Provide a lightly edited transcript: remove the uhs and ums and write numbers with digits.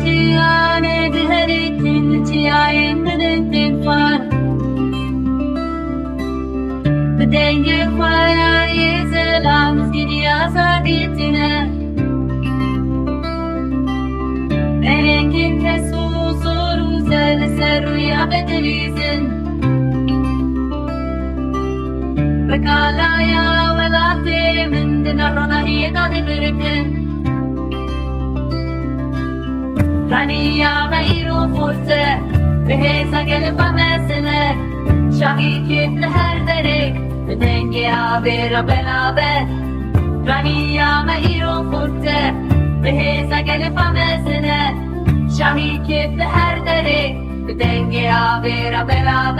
jiyanê diherikin çiyayên xwar dengê xwar zelal Mizgîniya azadiyê tîne Rengên kesk rûyê dilîzin alaya welatê min ronahiyê dibiriqin Kaniya xurt hêza gelê mezin Şahî her derê dengê belav Kaniya xurt hêza gelê mezin Şahî her derê dengê belav